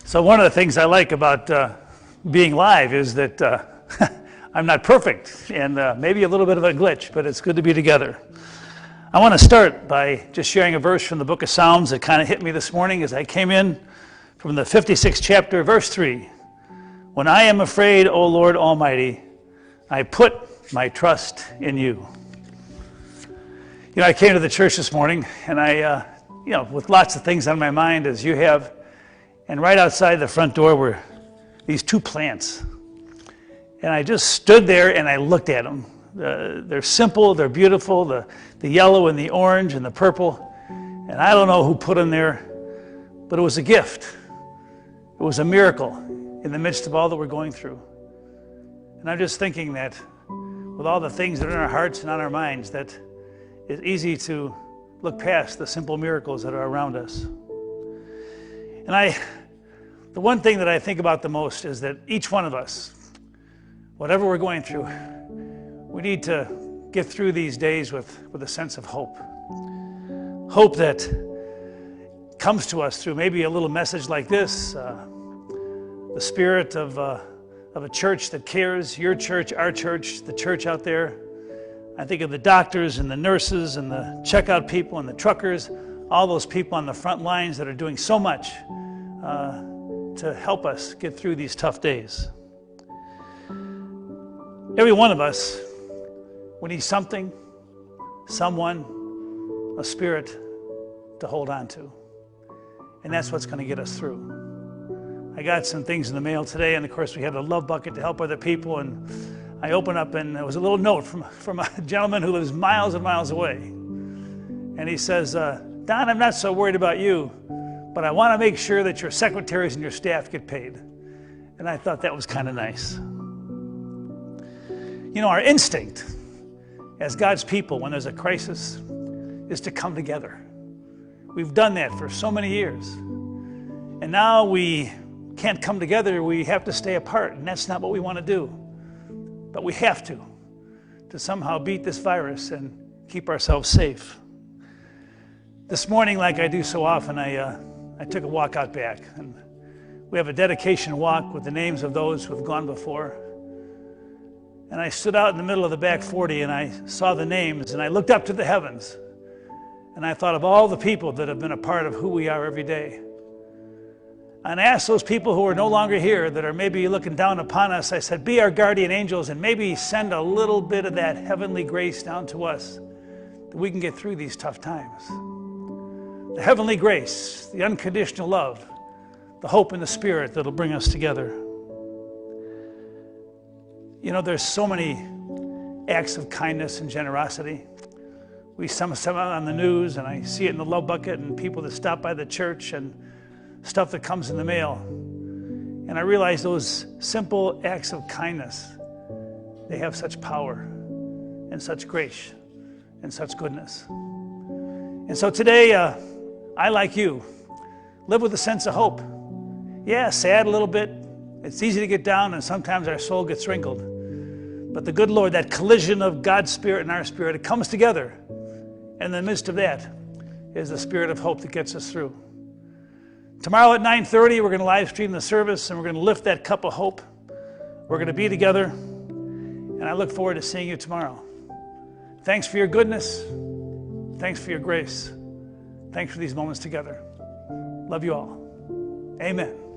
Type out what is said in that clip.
So one of the things I like about being live is that I'm not perfect and maybe a little bit of a glitch, but it's good to be together. I want to start by just sharing a verse from the book of Psalms that kind of hit me this morning as I came in from the 56th chapter, verse 3. When I am afraid, O Lord Almighty, I put my trust in you. You know, I came to the church this morning and I, with lots of things on my mind as you have, and right outside the front door were these two plants. And I just stood there and I looked at them. They're simple, they're beautiful, the yellow and the orange and the purple. And I don't know who put them there, but it was a gift. It was a miracle in the midst of all that we're going through. And I'm just thinking that with all the things that are in our hearts and on our minds, that it's easy to look past the simple miracles that are around us. And the one thing that I think about the most is that each one of us, whatever we're going through, we need to get through these days with a sense of hope. Hope that comes to us through maybe a little message like this, the spirit of a church that cares, your church, our church, the church out there. I think of the doctors and the nurses and the checkout people and the truckers, all those people on the front lines that are doing so much to help us get through these tough days. Every one of us, we need something, someone, a spirit to hold on to. And that's what's going to get us through. I got some things in the mail today, and of course we have a love bucket to help other people, and I opened up and there was a little note from a gentleman who lives miles and miles away. And he says, Don, I'm not so worried about you, but I want to make sure that your secretaries and your staff get paid. And I thought that was kind of nice. You know, our instinct as God's people when there's a crisis is to come together. We've done that for so many years. And now we can't come together, we have to stay apart, and that's not what we want to do. But we have to somehow beat this virus and keep ourselves safe. This morning, like I do so often, I took a walk out back, and we have a dedication walk with the names of those who have gone before. And I stood out in the middle of the back 40 and I saw the names and I looked up to the heavens and I thought of all the people that have been a part of who we are every day. And I asked those people who are no longer here, that are maybe looking down upon us, I said, be our guardian angels and maybe send a little bit of that heavenly grace down to us that we can get through these tough times. The heavenly grace, the unconditional love, the hope in the Spirit that'll bring us together. You know, there's so many acts of kindness and generosity. We see some on the news, and I see it in the love bucket, and people that stop by the church, and stuff that comes in the mail. And I realize those simple acts of kindness, they have such power and such grace and such goodness. And so today, I, like you, live with a sense of hope. Yeah, sad a little bit. It's easy to get down, and sometimes our soul gets wrinkled. But the good Lord, that collision of God's Spirit and our spirit, it comes together. And in the midst of that is the spirit of hope that gets us through. Tomorrow at 9:30, we're going to live stream the service, and we're going to lift that cup of hope. We're going to be together, and I look forward to seeing you tomorrow. Thanks for your goodness. Thanks for your grace. Thanks for these moments together. Love you all. Amen.